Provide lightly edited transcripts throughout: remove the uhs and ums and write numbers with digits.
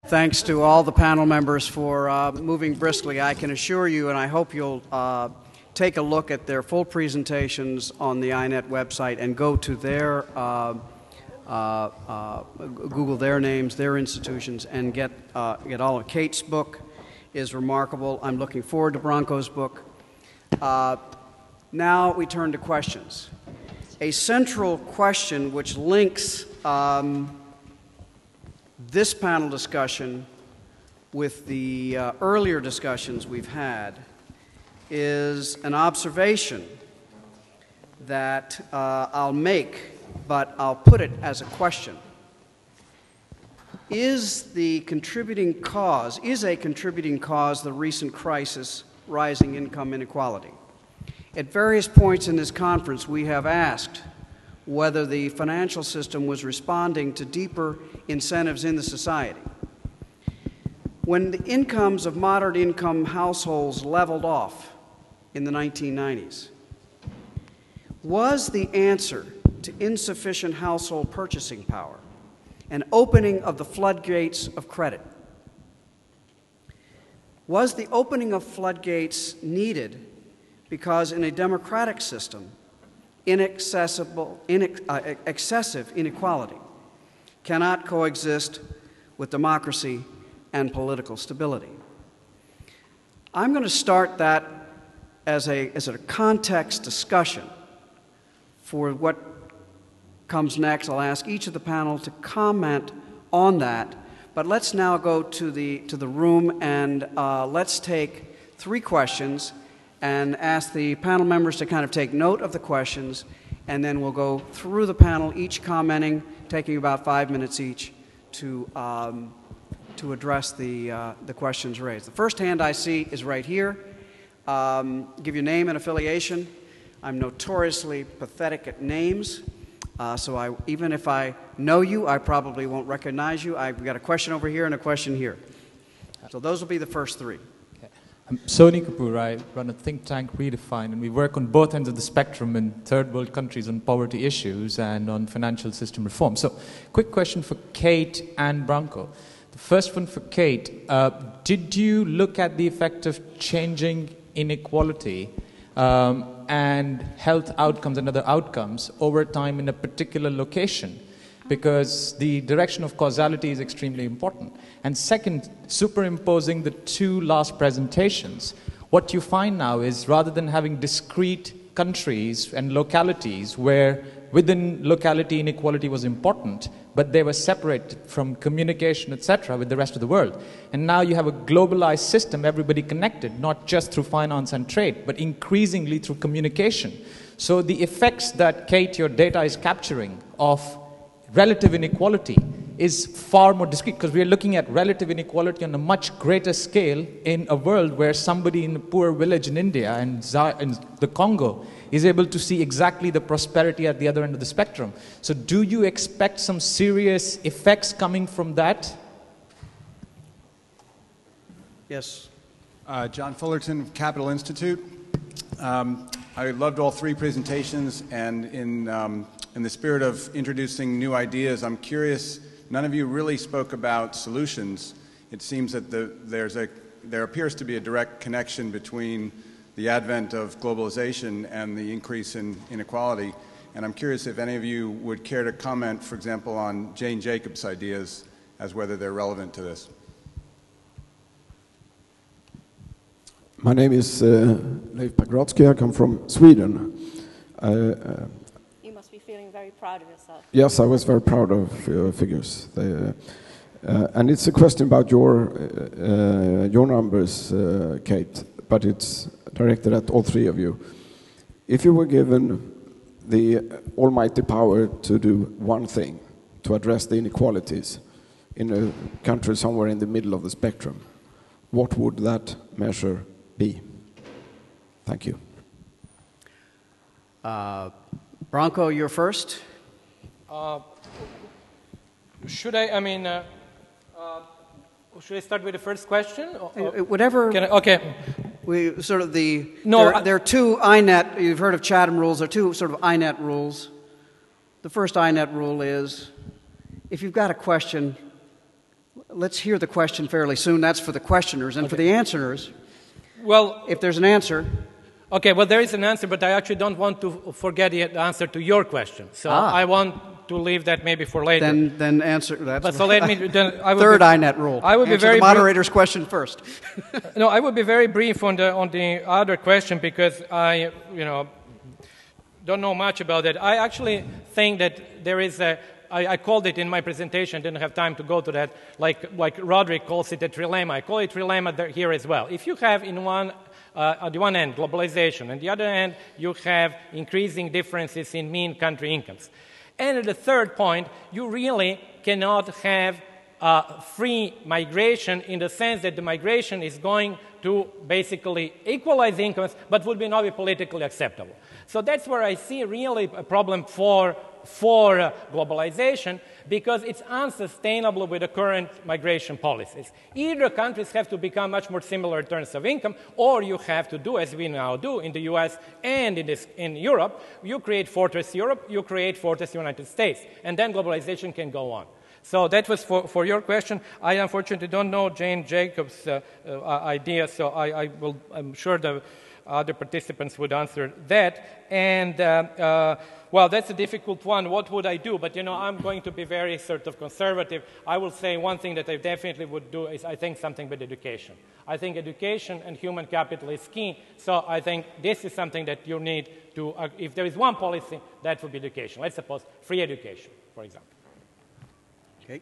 Thanks to all the panel members for moving briskly. I can assure you, and I hope you'll take a look at their full presentations on the INET website and go to their, Google their names, their institutions, and get all of Kate's book is remarkable. I'm looking forward to Branko's book. Now we turn to questions. A central question which links this panel discussion with the earlier discussions we've had is an observation that I'll make, but I'll put it as a question. Is a contributing cause the recent crisis, rising income inequality? At various points in this conference, we have asked whether the financial system was responding to deeper incentives in the society. When the incomes of moderate income households leveled off in the 1990s, was the answer to insufficient household purchasing power an opening of the floodgates of credit? Was the opening of floodgates needed because in a democratic system, excessive inequality cannot coexist with democracy and political stability? I'm going to start that as a context discussion for what comes next. I'll ask each of the panel to comment on that, but let's now go to the room and let's take 3 questions and ask the panel members to kind of take note of the questions, and then we'll go through the panel, each commenting, taking about 5 minutes each to address the questions raised. The first hand I see is right here. Give your name and affiliation. I'm notoriously pathetic at names, so even if I know you, I probably won't recognize you. I've got a question over here and a question here. So those will be the first 3. I'm Sony Kapoor. I run a think tank, Redefine, and we work on both ends of the spectrum in third world countries on poverty issues and on financial system reform. So, quick question for Kate and Branko. The first one for Kate. Did you look at the effect of changing inequality and health outcomes and other outcomes over time in a particular location? Because the direction of causality is extremely important. And second, superimposing the 2 last presentations, what you find now is rather than having discrete countries and localities where within locality inequality was important, but they were separated from communication, etc., with the rest of the world. And now you have a globalized system, everybody connected, not just through finance and trade, but increasingly through communication. So the effects that, Kate, your data is capturing of relative inequality is far more discrete, because we are looking at relative inequality on a much greater scale in a world where somebody in a poor village in India and in the Congo is able to see exactly the prosperity at the other end of the spectrum. So do you expect some serious effects coming from that? Yes. John Fullerton of Capital Institute. I loved all 3 presentations, and in the spirit of introducing new ideas, I'm curious, none of you really spoke about solutions. It seems that there appears to be a direct connection between the advent of globalization and the increase in inequality. And I'm curious if any of you would care to comment, for example, on Jane Jacobs' ideas as whether they're relevant to this. My name is Leif Pagrotsky. I come from Sweden. You must be feeling very proud of yourself. Yes, I was very proud of your figures. And it's a question about your numbers, Kate, but it's directed at all 3 of you. If you were given the almighty power to do one thing, to address the inequalities in a country somewhere in the middle of the spectrum, what would that measure be? Thank you. Branko, you're first. Should I start with the first question? Whatever. Okay. We sort of there are 2 INET. You've heard of Chatham rules. There are 2 sort of INET rules. The first INET rule is, if you've got a question, Let's hear the question fairly soon. That's for the questioners. And for the answerers, Well, if there's an answer. okay, well, there is an answer, but I actually don't want to forget the answer to your question. So I want to leave that maybe for later. Then answer that. But so let me. Then I would Third be, INET rule. I would be answer very the moderator's question first. No, I would be very brief on the other question because I don't know much about it. I actually think that there is a. I called it in my presentation. Didn't have time to go to that. Like Roderick calls it a trilemma. I call it trilemma here as well. If you have at the one end globalization, and the other end you have increasing differences in mean country incomes. And at the third point, you really cannot have free migration in the sense that the migration is going to basically equalize incomes, but would not be politically acceptable. So that's where I see really a problem for globalization, because it's unsustainable with the current migration policies. Either countries have to become much more similar in terms of income, or you have to do, as we now do in the US and in Europe, you create Fortress Europe, you create Fortress United States, and then globalization can go on. So that was for your question. I unfortunately don't know Jane Jacobs' idea, so I'm sure the other participants would answer that. And well, that's a difficult one. What would I do? But, I'm going to be very sort of conservative. I will say one thing that I definitely would do is I think something with education. I think education and human capital is key. So I think this is something that you need to, if there is one policy, that would be education. Let's suppose free education, for example. Okay.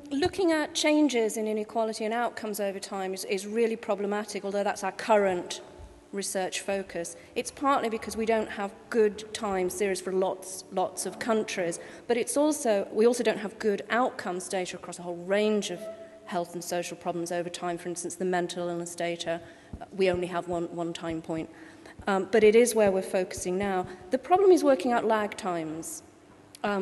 Looking at changes in inequality and outcomes over time is really problematic, although that's our current research focus. It's partly because we don't have good time series for lots of countries, but we also don't have good outcomes data across a whole range of health and social problems over time. For instance, the mental illness data, we only have one time point. But it is where we're focusing now. The problem is working out lag times.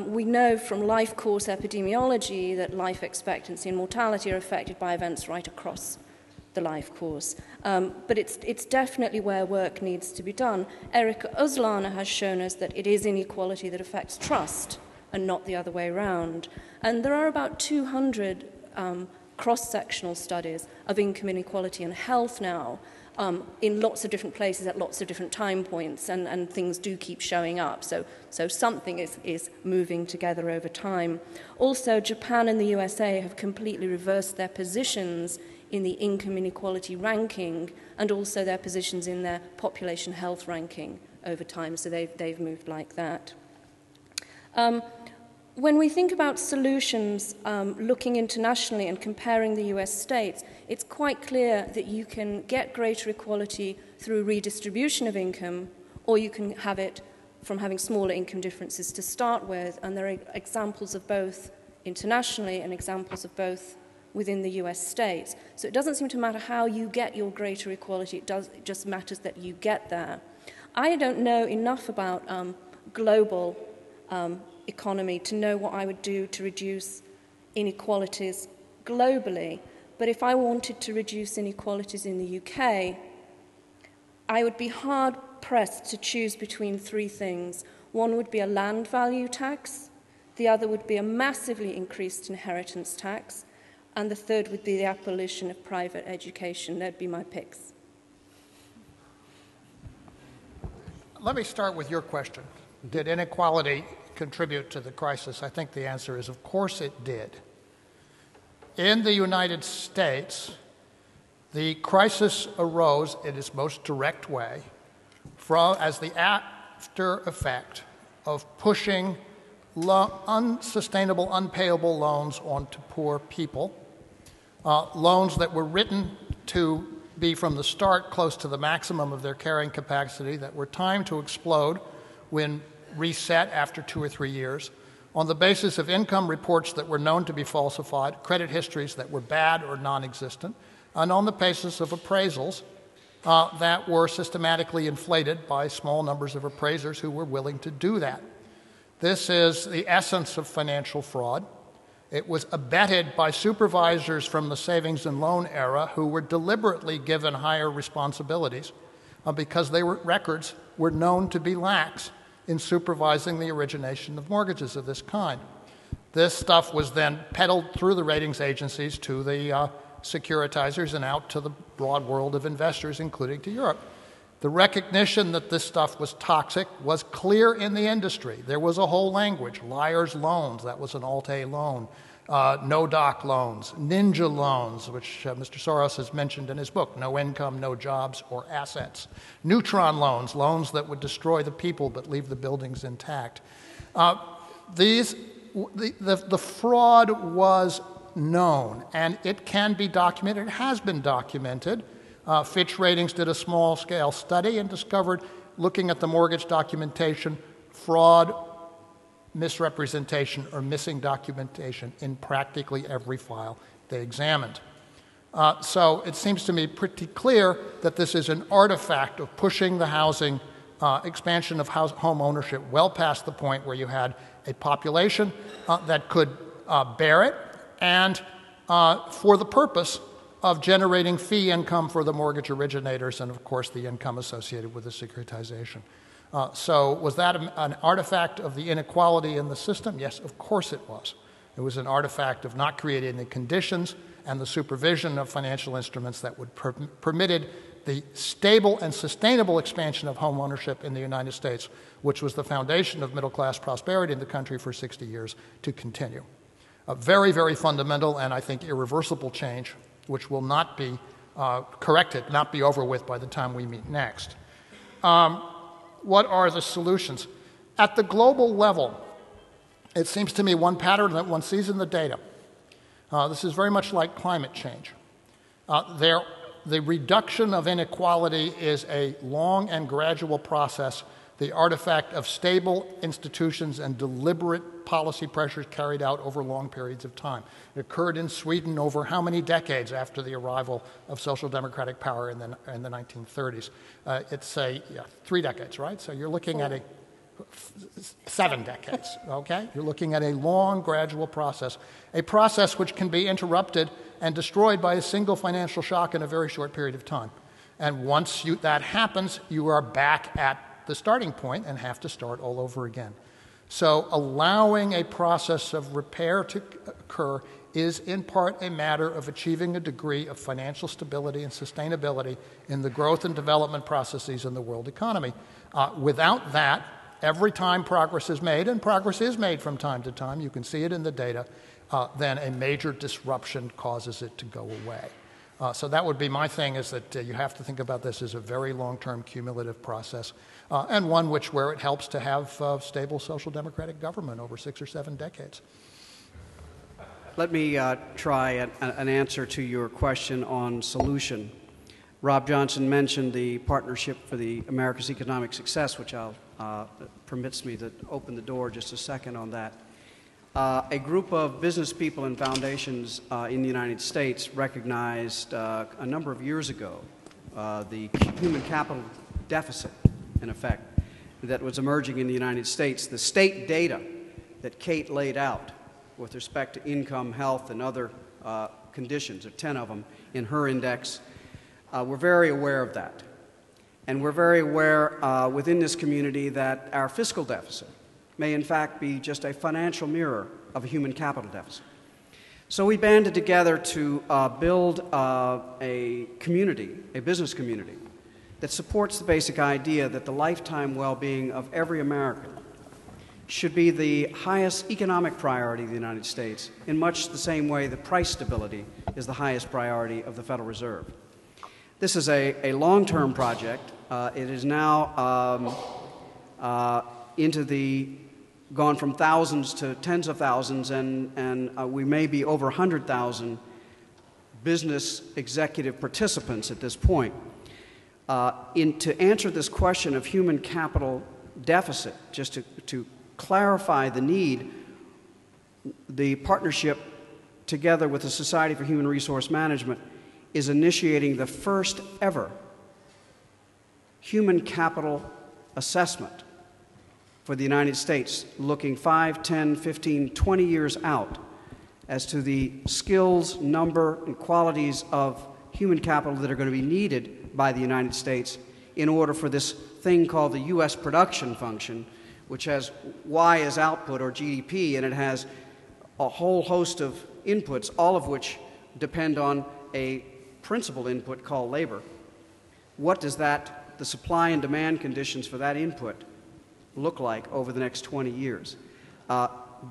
We know from life course epidemiology that life expectancy and mortality are affected by events right across the life course. But it's definitely where work needs to be done. Erika Uslana has shown us that it is inequality that affects trust and not the other way around. And there are about 200 cross-sectional studies of income inequality and health now in lots of different places at lots of different time points, and things do keep showing up. So something is moving together over time. Also, Japan and the USA have completely reversed their positions in the income inequality ranking and also their positions in their population health ranking over time. So they've moved like that. When we think about solutions, looking internationally and comparing the US states, it's quite clear that you can get greater equality through redistribution of income, or you can have it from having smaller income differences to start with, and there are examples of both internationally and examples of both within the US states. So it doesn't seem to matter how you get your greater equality, it just matters that you get there. I don't know enough about global economy to know what I would do to reduce inequalities globally. But if I wanted to reduce inequalities in the UK, I would be hard-pressed to choose between three things. One would be a land value tax, the other would be a massively increased inheritance tax, and the third would be the abolition of private education. That'd be my picks. Let me start with your question. Did inequality contribute to the crisis? I think the answer is, of course it did. In the United States, the crisis arose in its most direct way as the after effect of pushing unsustainable, unpayable loans onto poor people, loans that were written to be from the start close to the maximum of their carrying capacity, that were timed to explode when reset after 2 or 3 years, on the basis of income reports that were known to be falsified, credit histories that were bad or non-existent, and on the basis of appraisals that were systematically inflated by small numbers of appraisers who were willing to do that. This is the essence of financial fraud. It was abetted by supervisors from the savings and loan era who were deliberately given higher responsibilities because their records were known to be lax in supervising the origination of mortgages of this kind. This stuff was then peddled through the ratings agencies to the securitizers and out to the broad world of investors, including to Europe. The recognition that this stuff was toxic was clear in the industry. There was a whole language. Liar's loans, that was an Alt-A loan. No-doc loans, ninja loans, which Mr. Soros has mentioned in his book, no income, no jobs or assets. Neutron loans, loans that would destroy the people but leave the buildings intact. The fraud was known, and it can be documented. It has been documented. Fitch Ratings did a small-scale study and discovered, looking at the mortgage documentation, fraud, misrepresentation, or missing documentation in practically every file they examined. So it seems to me pretty clear that this is an artifact of pushing the housing expansion of home ownership well past the point where you had a population that could bear it, and for the purpose of generating fee income for the mortgage originators and, of course, the income associated with the securitization. So was that an artifact of the inequality in the system? Yes, of course it was. It was an artifact of not creating the conditions and the supervision of financial instruments that would permitted the stable and sustainable expansion of home ownership in the United States, which was the foundation of middle-class prosperity in the country for 60 years, to continue. A very, very fundamental and, I think, irreversible change, which will not be corrected, not be over with by the time we meet next. What are the solutions? At the global level, it seems to me one pattern that one sees in the data. This is very much like climate change. The reduction of inequality is a long and gradual process, the artifact of stable institutions and deliberate policy pressures carried out over long periods of time. It occurred in Sweden over how many decades after the arrival of social democratic power in the 1930s? It's 3 decades, right? So you're looking at 7 decades, okay? You're looking at a long, gradual process, a process which can be interrupted and destroyed by a single financial shock in a very short period of time. And once that happens, you are back at the starting point and have to start all over again. So allowing a process of repair to occur is in part a matter of achieving a degree of financial stability and sustainability in the growth and development processes in the world economy. Without that, every time progress is made, and progress is made from time to time, you can see it in the data, then a major disruption causes it to go away. So that would be my thing, is that you have to think about this as a very long-term cumulative process, and one where it helps to have stable social democratic government over 6 or 7 decades. Let me try an answer to your question on solution. Rob Johnson mentioned the Partnership for the America's Economic Success, which permits me to open the door just a second on that. A group of business people and foundations in the United States recognized a number of years ago the human capital deficit, in effect, that was emerging in the United States. The state data that Kate laid out with respect to income, health, and other conditions, 10 of them in her index, we're very aware of that. And we're very aware within this community that our fiscal deficit may in fact be just a financial mirror of a human capital deficit. So we banded together to build a community, a business community, that supports the basic idea that the lifetime well-being of every American should be the highest economic priority of the United States, in much the same way that price stability is the highest priority of the Federal Reserve. This is a long-term project. It is now gone from thousands to tens of thousands, and we may be over 100,000 business executive participants at this point. To answer this question of human capital deficit, just to clarify the need, the partnership, together with the Society for Human Resource Management, is initiating the first ever human capital assessment for the United States, looking 5, 10, 15, 20 years out as to the skills, number, and qualities of human capital that are going to be needed by the United States in order for this thing called the U.S. production function, which has Y as output, or GDP, and it has a whole host of inputs, all of which depend on a principal input called labor. What does the supply and demand conditions for that input look like over the next 20 years?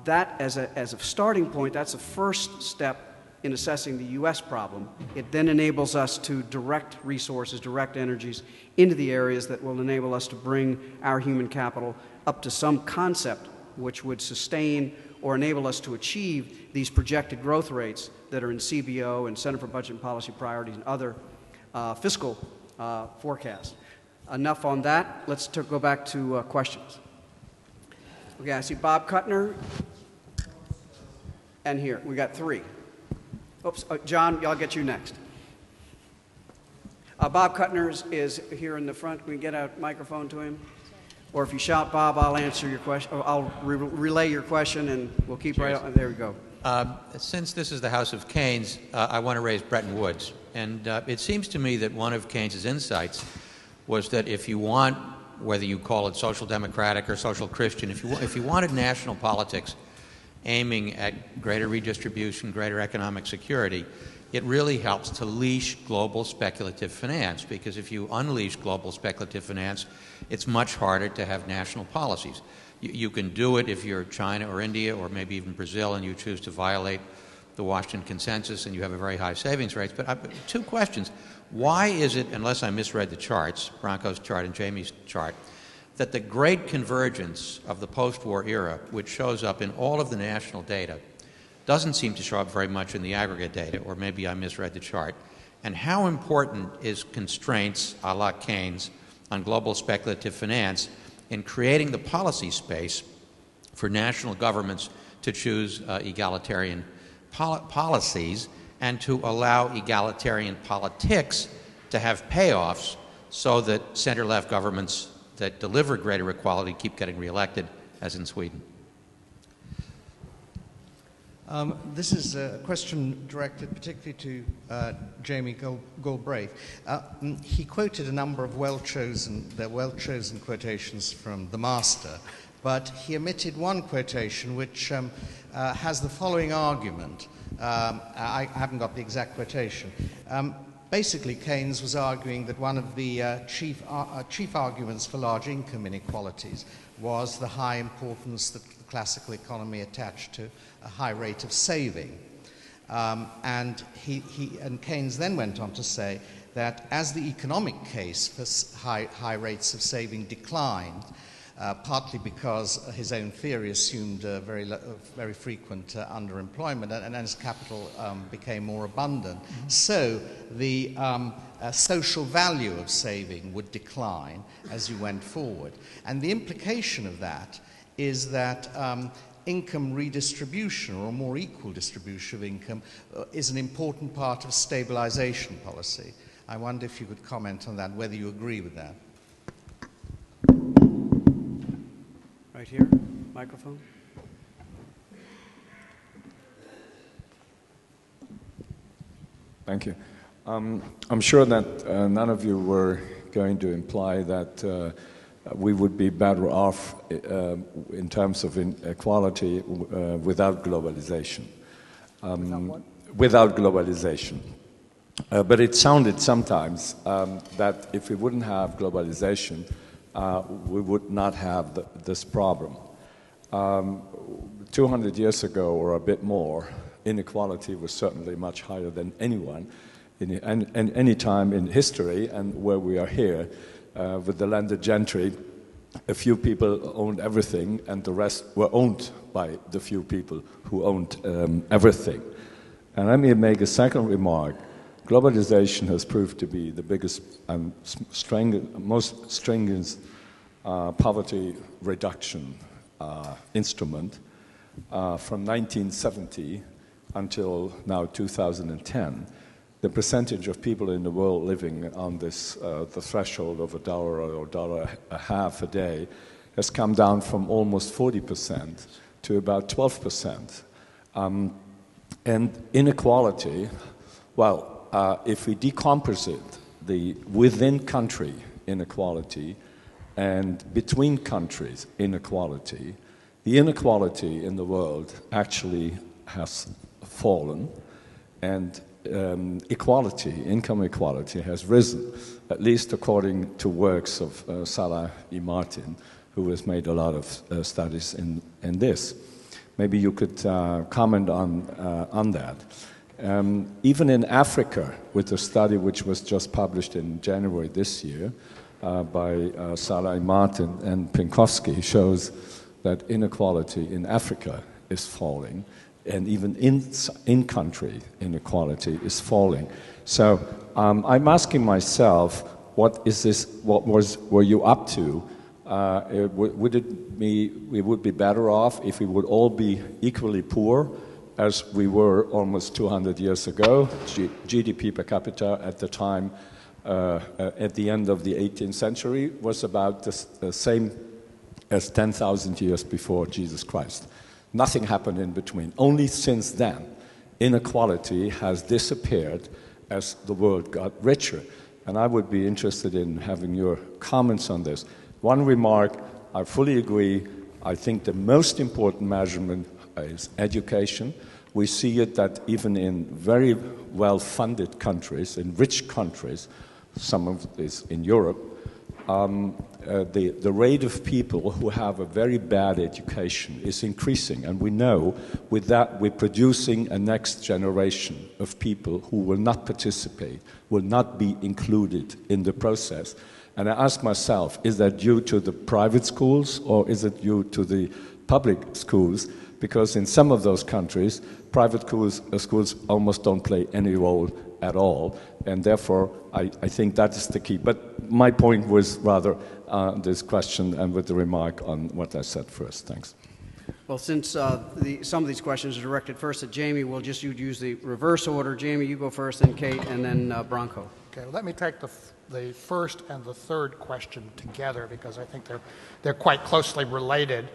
That, as a starting point, that's a first step in assessing the U.S. problem. It then enables us to direct resources, direct energies into the areas that will enable us to bring our human capital up to some concept which would sustain or enable us to achieve these projected growth rates that are in CBO and Center for Budget and Policy Priorities and other fiscal forecasts. Enough on that. Let's go back to questions. Okay, I see Bob Kuttner, and here. We got three. Oops, John, I'll get you next. Bob Kuttner is here in the front. Can we get a microphone to him? Or if you shout, Bob, I'll answer your question. I'll relay your question, and we'll keep right on. There we go. Since this is the House of Keynes, I want to raise Bretton Woods. And it seems to me that one of Keynes's insights was that if you want, whether you call it social democratic or social Christian, if you wanted national politics aiming at greater redistribution, greater economic security, it really helps to leash global speculative finance, because if you unleash global speculative finance, it's much harder to have national policies. You can do it if you're China or India or maybe even Brazil and you choose to violate the Washington Consensus and you have a very high savings rates. But two questions. Why is it, unless I misread the charts, Branko's chart and Jamie's chart, that the great convergence of the post-war era, which shows up in all of the national data, doesn't seem to show up very much in the aggregate data, or maybe I misread the chart? And how important is constraints, a la Keynes, on global speculative finance in creating the policy space for national governments to choose egalitarian policies and to allow egalitarian politics to have payoffs so that center-left governments that deliver greater equality keep getting reelected, as in Sweden? This is a question directed particularly to Jamie Galbraith. He quoted a number of well-chosen quotations from the Master, but he omitted one quotation which has the following argument. I haven't got the exact quotation. Basically, Keynes was arguing that one of the chief arguments for large income inequalities was the high importance that the classical economy attached to a high rate of saving. And Keynes then went on to say that as the economic case for high rates of saving declined, partly because his own theory assumed very frequent underemployment, and as capital became more abundant, so the social value of saving would decline as you went forward. And the implication of that is that income redistribution, or a more equal distribution of income, is an important part of stabilization policy. I wonder if you could comment on that, whether you agree with that. Right here, microphone. Thank you. I'm sure that none of you were going to imply that we would be better off in terms of inequality without globalization. Without globalization. But it sounded sometimes that if we wouldn't have globalization, we would not have this problem. 200 years ago, or a bit more, inequality was certainly much higher than anyone in any time in history, and where we are here with the landed gentry, a few people owned everything and the rest were owned by the few people who owned everything. And let me make a second remark. Globalization has proved to be the biggest and most stringent poverty reduction instrument from 1970 until now 2010. The percentage of people in the world living on this the threshold of $1 or $1.50 a day has come down from almost 40% to about 12%. And inequality, well, if we decomposite the within-country inequality and between countries inequality, the inequality in the world actually has fallen, and income equality has risen, at least according to works of Salah E. Martin, who has made a lot of studies in this. Maybe you could comment on that. Even in Africa, with a study which was just published in January this year by Salah E. Martin and Pinkowski, shows that inequality in Africa is falling, and even in-country inequality is falling. So I'm asking myself, what is this? Were you up to? We would be better off if we would all be equally poor, as we were almost 200 years ago. GDP per capita at the time, at the end of the 18th century, was about the same as 10,000 years before Jesus Christ. Nothing happened in between. Only since then, inequality has disappeared as the world got richer. And I would be interested in having your comments on this. One remark, I fully agree. I think the most important measurement is education. We see it that even in very well-funded countries, in rich countries, some of this in Europe, the rate of people who have a very bad education is increasing. And we know with that we're producing a next generation of people who will not participate, will not be included in the process. And I ask myself, is that due to the private schools or is it due to the public schools? Because in some of those countries, private schools almost don't play any role at all. And therefore, I think that is the key. But my point was rather this question and with the remark on what I said first. Thanks. Well, since some of these questions are directed first at Jamie, we'll just use the reverse order. Jamie, you go first, then Kate, and then Branko. Okay, well, let me take the first and the third question together because I think they're quite closely related.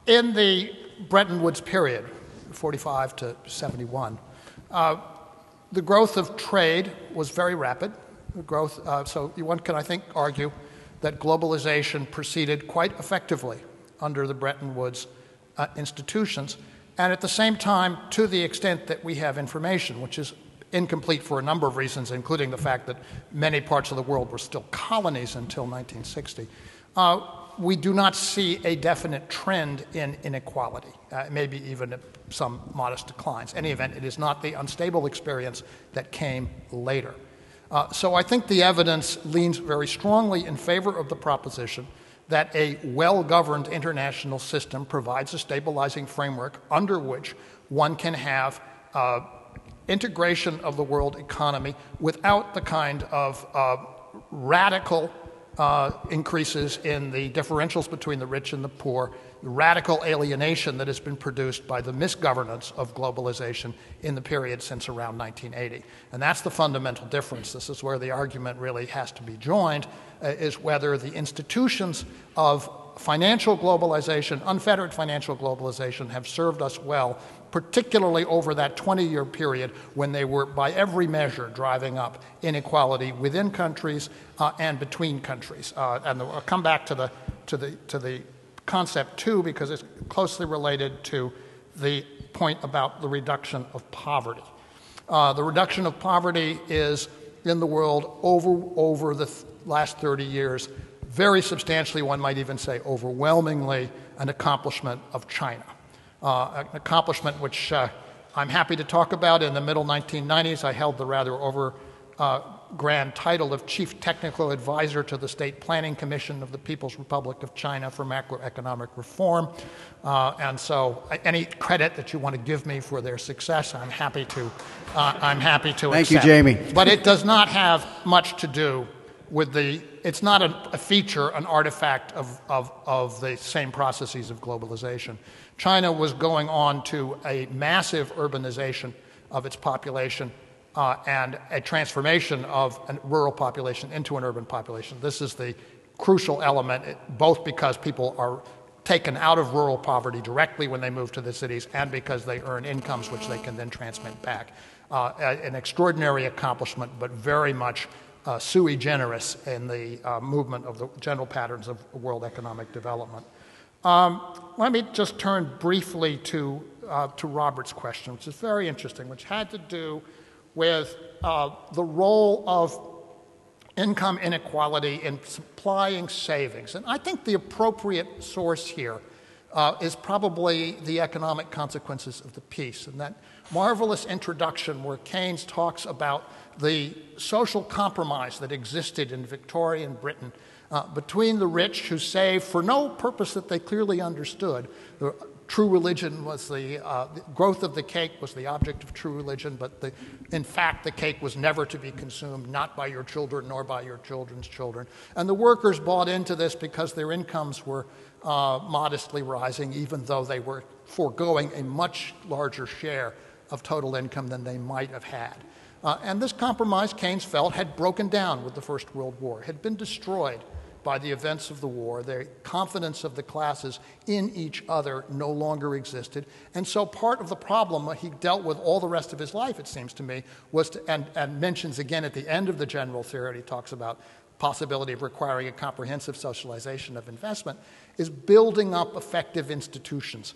In the Bretton Woods period, 45 to 71, the growth of trade was very rapid. So one can, I think, argue that globalization proceeded quite effectively under the Bretton Woods institutions, and at the same time, to the extent that we have information, which is incomplete for a number of reasons, including the fact that many parts of the world were still colonies until 1960, we do not see a definite trend in inequality, maybe even some modest declines. In any event, it is not the unstable experience that came later. So I think the evidence leans very strongly in favor of the proposition that a well-governed international system provides a stabilizing framework under which one can have integration of the world economy without the kind of radical increases in the differentials between the rich and the poor, the radical alienation that has been produced by the misgovernance of globalization in the period since around 1980. And that's the fundamental difference. This is where the argument really has to be joined, is whether the institutions of financial globalization, unfettered financial globalization, have served us well, particularly over that 20-year period when they were, by every measure, driving up inequality within countries and between countries. And I'll come back to the concept too, because it's closely related to the point about the reduction of poverty. The reduction of poverty is in the world over the last 30 years, very substantially, one might even say overwhelmingly, an accomplishment of China. An accomplishment which I'm happy to talk about. In the middle 1990s, I held the rather grand title of Chief Technical Advisor to the State Planning Commission of the People's Republic of China for Macroeconomic Reform. And so any credit that you want to give me for their success, I'm happy to accept. Thank you, Jamie. But it does not have much to do with it's not a feature, an artifact of the same processes of globalization. China was going on to a massive urbanization of its population and a transformation of a rural population into an urban population. This is the crucial element, both because people are taken out of rural poverty directly when they move to the cities and because they earn incomes which they can then transmit back. An extraordinary accomplishment, but very much sui generis in the movement of the general patterns of world economic development. Let me just turn briefly to to Robert's question, which is very interesting, which had to do with the role of income inequality in supplying savings. And I think the appropriate source here is probably the economic consequences of the peace, and that marvelous introduction where Keynes talks about the social compromise that existed in Victorian Britain between the rich who saved for no purpose that they clearly understood. The true religion was the growth of the cake was the object of true religion, but in fact the cake was never to be consumed, not by your children nor by your children's children. And the workers bought into this because their incomes were modestly rising, even though they were foregoing a much larger share of total income than they might have had. And this compromise, Keynes felt, had broken down with the First World War, had been destroyed by the events of the war. The confidence of the classes in each other no longer existed. And so part of the problem he dealt with all the rest of his life, it seems to me, was and mentions again at the end of the general theory, he talks about possibility of requiring a comprehensive socialization of investment, is building up effective institutions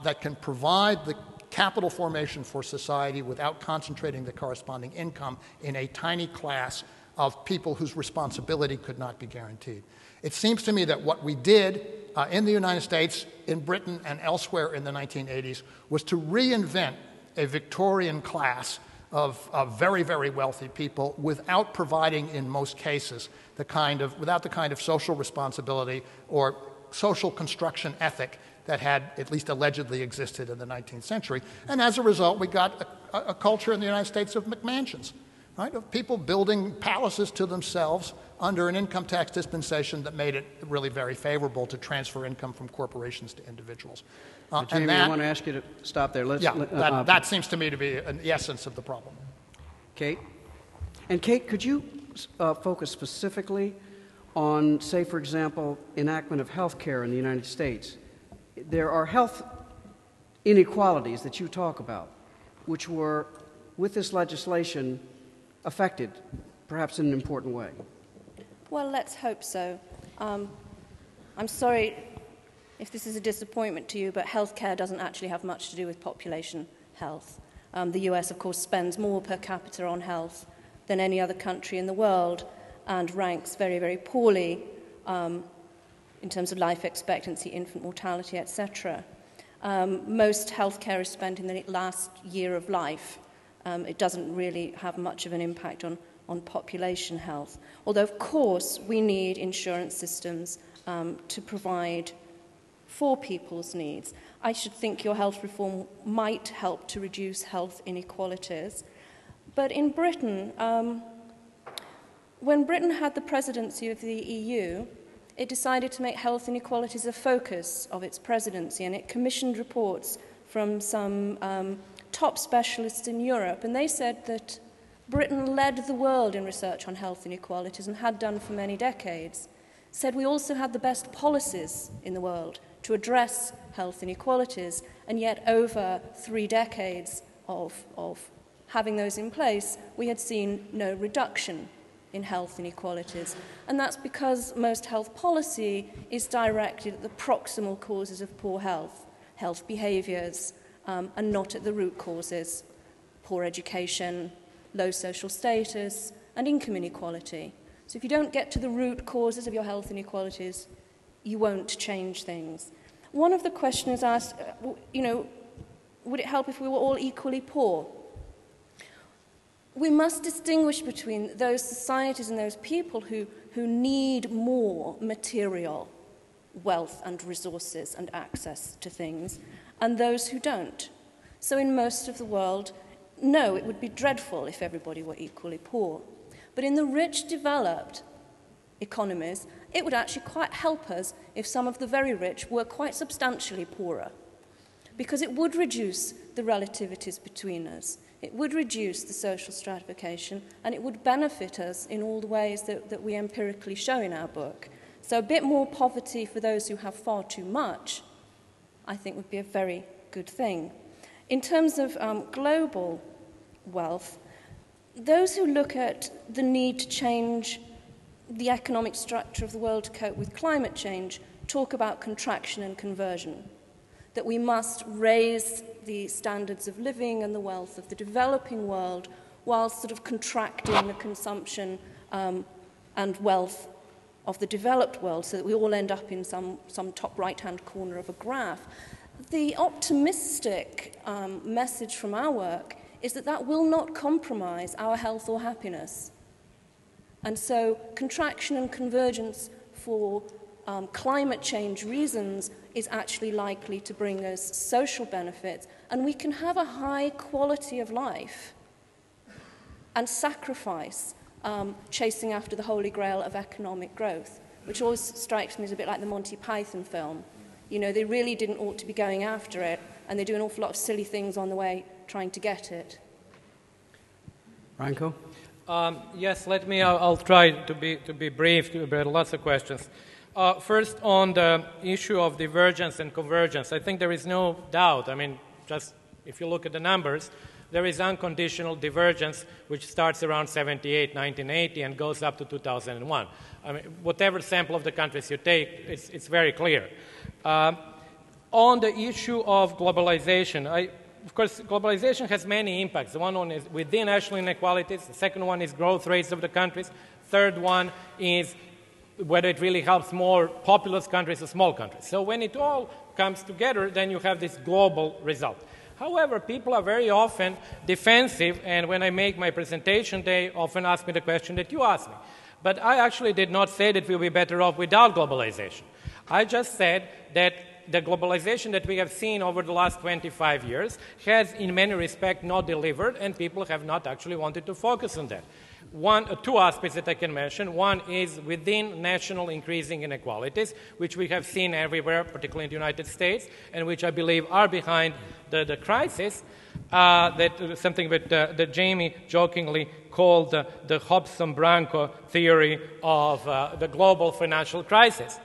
that can provide the capital formation for society without concentrating the corresponding income in a tiny class of people whose responsibility could not be guaranteed. It seems to me that what we did in the United States, in Britain, and elsewhere in the 1980s was to reinvent a Victorian class of very, very wealthy people without providing, in most cases, without the kind of social responsibility or social construction ethic that had at least allegedly existed in the 19th century. And as a result, we got a culture in the United States of McMansions, right? Of people building palaces to themselves under an income tax dispensation that made it really very favorable to transfer income from corporations to individuals. Jamie, I want to ask you to stop there. That seems to me to be the essence of the problem. Kate? And Kate, could you focus specifically on, say, for example, enactment of health care in the United States? There are health inequalities that you talk about, which were, with this legislation, affected, perhaps in an important way. Well, let's hope so. I'm sorry if this is a disappointment to you, but healthcare doesn't actually have much to do with population health. The US, of course, spends more per capita on health than any other country in the world and ranks very, very poorly in terms of life expectancy, infant mortality, etc. Most healthcare is spent in the last year of life. It doesn't really have much of an impact on population health. Although, of course, we need insurance systems to provide for people's needs. I should think your health reform might help to reduce health inequalities. But in Britain, when Britain had the presidency of the EU, it decided to make health inequalities a focus of its presidency, and it commissioned reports from some top specialists in Europe, and they said that Britain led the world in research on health inequalities and had done for many decades. Said we also had the best policies in the world to address health inequalities, and yet over 3 decades of having those in place, we had seen no reduction in health inequalities. And that's because most health policy is directed at the proximal causes of poor health behaviours, and not at the root causes, poor education, low social status, and income inequality. So if you don't get to the root causes of your health inequalities, you won't change things. One of the questioners asked, would it help if we were all equally poor? We must distinguish between those societies and those people who need more material wealth and resources and access to things, and those who don't. So in most of the world, no, it would be dreadful if everybody were equally poor. But in the rich, developed economies, it would actually quite help us if some of the very rich were quite substantially poorer, because it would reduce the relativities between us. It would reduce the social stratification, and it would benefit us in all the ways that we empirically show in our book. So a bit more poverty for those who have far too much, I think, would be a very good thing. In terms of global wealth, those who look at the need to change the economic structure of the world to cope with climate change talk about contraction and conversion. that we must raise the standards of living and the wealth of the developing world while sort of contracting the consumption and wealth of the developed world, so that we all end up in some top right-hand corner of a graph. The optimistic message from our work is that that will not compromise our health or happiness. And so contraction and convergence for climate change reasons is actually likely to bring us social benefits, and we can have a high quality of life and sacrifice chasing after the holy grail of economic growth, which always strikes me as a bit like the Monty Python film. You know, they really didn't ought to be going after it, and they do an awful lot of silly things on the way trying to get it. Branko? Yes, I'll try to be brief, there are lots of questions. First, on the issue of divergence and convergence, I think there is no doubt. I mean, just if you look at the numbers, there is unconditional divergence, which starts around 78, 1980, and goes up to 2001. I mean, whatever sample of the countries you take, it's very clear. On the issue of globalization, of course, globalization has many impacts. The one is within national inequalities. The second one is growth rates of the countries. Third one is whether it really helps more populous countries or small countries. So when it all comes together, then you have this global result. However, people are very often defensive, and when I make my presentation, they often ask me the question that you asked me. But I actually did not say that we'll be better off without globalization. I just said that the globalization that we have seen over the last 25 years has, in many respects, not delivered, and people have not actually wanted to focus on that. Two aspects that I can mention. One is within national increasing inequalities, which we have seen everywhere, particularly in the United States, and which I believe are behind the crisis, something that Jamie jokingly called the Hobson-Branko theory of the global financial crisis.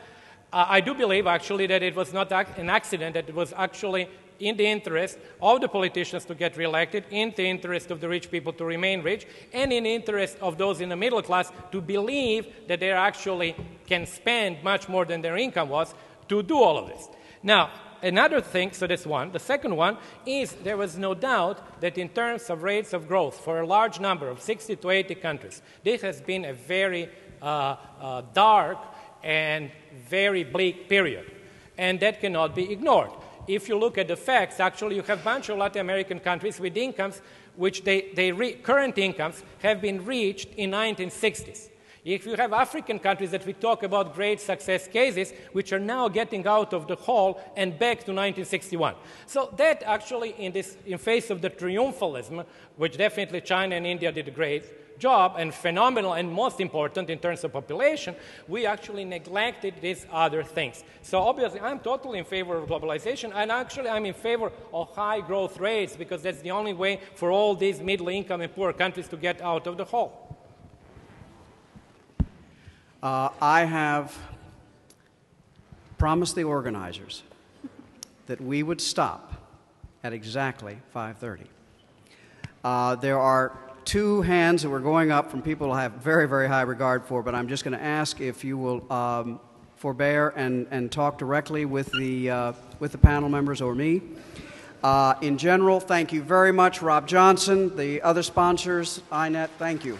I do believe, actually, that it was not an accident, that it was actually in the interest of the politicians to get reelected, in the interest of the rich people to remain rich, and in the interest of those in the middle class to believe that they actually can spend much more than their income was to do all of this. Now, another thing, so that's one. The second one is there was no doubt that in terms of rates of growth for a large number of 60 to 80 countries, this has been a very dark and very bleak period, and that cannot be ignored. If you look at the facts, actually you have a bunch of Latin American countries with incomes which current incomes have been reached in 1960s. If you have African countries that we talk about great success cases, which are now getting out of the hole and back to 1961. So that actually, in face of the triumphalism, which definitely China and India did a great job and phenomenal and most important in terms of population, we actually neglected these other things. So obviously I'm totally in favor of globalization, and actually I'm in favor of high growth rates, because that's the only way for all these middle income and poor countries to get out of the hole. I have promised the organizers that we would stop at exactly 5:30. There are two hands that were going up from people I have very, very high regard for, but I'm just going to ask if you will forbear and talk directly with the panel members or me. In general, thank you very much. Rob Johnson, the other sponsors, INET, thank you.